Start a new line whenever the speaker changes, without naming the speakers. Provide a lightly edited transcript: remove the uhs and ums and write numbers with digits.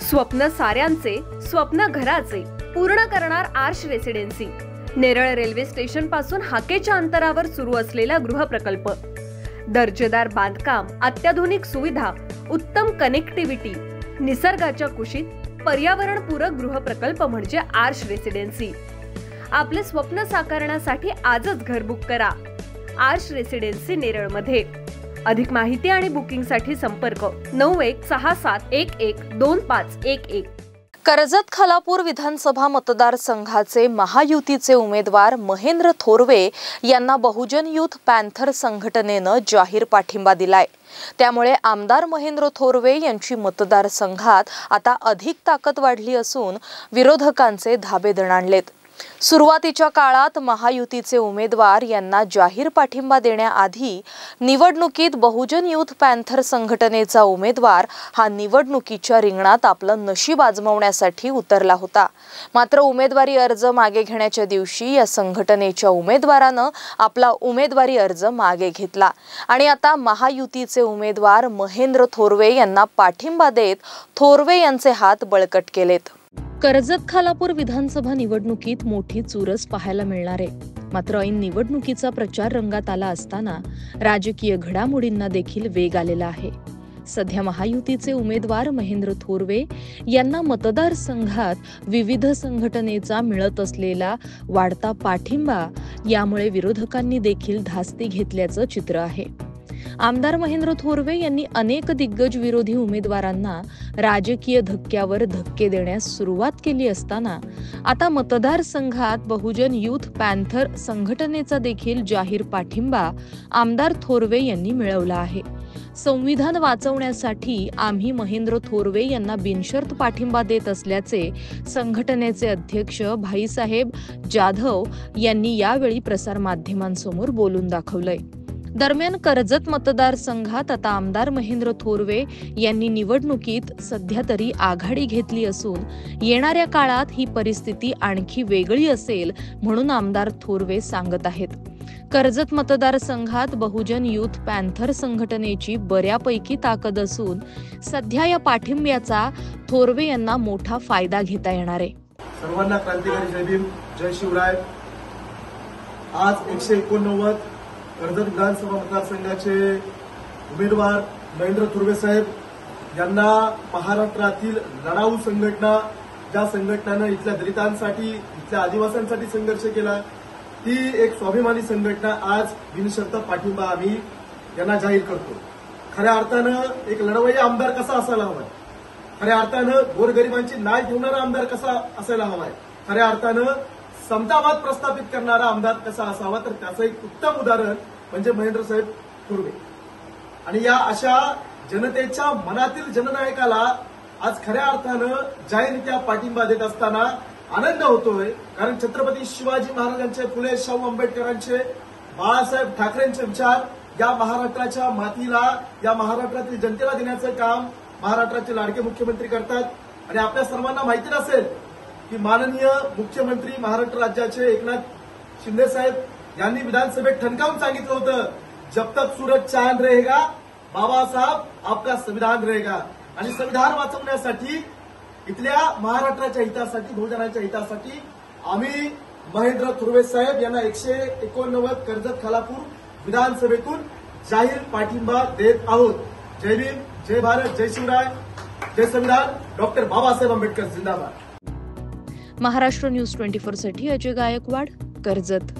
स्वप्न साऱ्यांचे, स्वप्न घराचे पूर्ण करणार Aarsh residency. Neral railway station पासून हाकेच्या अंतरावर सुरू असलेला गृहप्रकल्प, दर्जेदार बांधकाम, अत्याधुनिक सुविधा, उत्तम कनेक्टिव्हिटी, निसर्गाच्या कुशीत पर्यावरणपूरक गृहप्रकल्प म्हणजे आर्श रेसिडेन्सी। आपले स्वप्न साकारण्यासाठी आजच घर बुक करा आर्श रेसिडेन्सी नेरळ मध्ये। अधिक माहिती आणि बुकिंगसाठी संपर्क 9167112511।
कर्जत खालापूर विधानसभा मतदारसंघाचे महायुतीचे उमेदवार महेंद्र थोरवे यांना बहुजन युथ पॅन्थर संघटनेने जाहीर पाठिंबा दिलाय। त्यामुळे आमदार महेंद्र थोरवे यांची मतदारसंघात आता अधिक ताकद वाढली असून विरोधकांचे धाबे दणाणलेत। सुरुवातीच्या काळात महायुतीचे उमेदवार यांना जाहीर पाठिंबा देण्याआधी निवडणुकीत बहुजन युथ पॅन्थर संघटनेचा उमेदवार हा निवडणुकीच्या रिंगणात आपलं नशीब आजमावण्यासाठी उतरला होता। मात्र उमेदवारी अर्ज मागे घेण्याच्या दिवशी या संघटनेच्या उमेदवारानं आपला उमेदवारी अर्ज मागे घेतला आणि आता महायुतीचे उमेदवार महेंद्र थोरवे यांना पाठिंबा देत थोरवे यांचे हात बळकट केलेत। कर्जत खालापूर विधानसभा निवडणुकीत मोठी चुरस पाहायला मिळणार आहे। मात्र ऐन निवडणुकीचा प्रचार रंगात आला असताना राजकीय घडामोडींना देखील वेग आलेला आहे। सध्या महायुतीचे उमेदवार महेंद्र थोरवे यांना मतदारसंघात विविध संघटनेचा मिळत असलेला वाढता पाठिंबा यामुळे विरोधकांनी देखील धास्ती घेतल्याचं चित्र आहे। आमदार महेंद्र थोरवे यांनी अनेक दिग्गज विरोधी उमेदवारांना राजकीय धक्क्यावर धक्के देण्यास सुरुवात केली असताना आता मतदारसंघात बहुजन युथ पॅन्थर संघटनेचा देखील जाहीर पाठिंबा आमदार थोरवे यांनी मिळवला आहे। संविधान वाचवण्यासाठी आम्ही महेंद्र थोरवे यांना बिनशर्त पाठिंबा देत असल्याचे संघटनेचे अध्यक्ष भाईसाहेब जाधव यांनी यावेळी प्रसारमाध्यमांसमोर बोलून दाखवलंय। दरम्यान कर्जत मतदारसंघात आता आमदार महेंद्र थोरवे यांनी निवडणुकीत सध्या तरी आघाडी घेतली असून येणाऱ्या काळात ही परिस्थिती आणखी वेगळी असेल म्हणून आमदार थोरवे सांगत आहेत। कर्जत मतदारसंघात बहुजन युथ पॅन्थर संघटनेची बऱ्यापैकी ताकद असून सध्या या पाठिंब्याचा थोरवे यांना मोठा फायदा घेता येणार आहे।
सर्वांना क्रांतिकारी जय भीम, जय शिवराय। आज 189 कर्जत विधानसभा मतदारसंघाचे उमेदवार महेंद्र थोरवे साहेब यांना महाराष्ट्रातील लढाऊ संघटना, ज्या संघटनेनं इथल्या दलितांसाठी, इथल्या आदिवासींसाठी संघर्ष केला, ती एक स्वाभिमानी संघटना आज बिनशर्त पाठिंबा आम्ही यांना जाहीर करतो। खऱ्या अर्थानं एक लढवय्या आमदार कसा असायला हवाय, खऱ्या अर्थानं गोरगरिबांची नाळ ठेवणारा आमदार कसा असायला हवाय, खऱ्या अर्थानं समतावाद प्रस्थापित करणारा आमदार कसा असावा, तर त्याचं एक उत्तम उदाहरण म्हणजे महेंद्र साहेब थोरवे। आणि या अशा जनतेच्या मनातील जननायकाला आज खऱ्या अर्थानं जाहीररित्या पाठिंबा देत असताना आनंद होतोय। कारण छत्रपती शिवाजी महाराजांचे, फुले शाहू आंबेडकरांचे, बाळासाहेब ठाकरेंचे विचार या महाराष्ट्राच्या मातीला, या महाराष्ट्रातील जनतेला देण्याचं काम महाराष्ट्राचे लाडके मुख्यमंत्री करतात। आणि आपल्या सर्वांना माहिती असेल की माननीय मुख्यमंत्री महाराष्ट्र राज्याचे एकनाथ शिंदे साहेब यांनी विधानसभेत ठणकावून सांगितलं होतं, जब तक सूरज चांद रहेगा बाबासाहेब आपका संविधान रहेगा। आणि संविधान वाचवण्यासाठी, इथल्या महाराष्ट्राच्या हितासाठी, बहुजनाच्या हितासाठी आम्ही महेंद्र थोरवे साहेब यांना 189 कर्जत खालापूर विधानसभेतून जाहीर पाठिंबा देत आहोत। जय भीम, जय भारत, जय शिवराय, जय संविधान, डॉक्टर बाबासाहेब आंबेडकर जिंदाबाद।
महाराष्ट्र न्यूज 24 साठी अजय गायकवाड, कर्जत।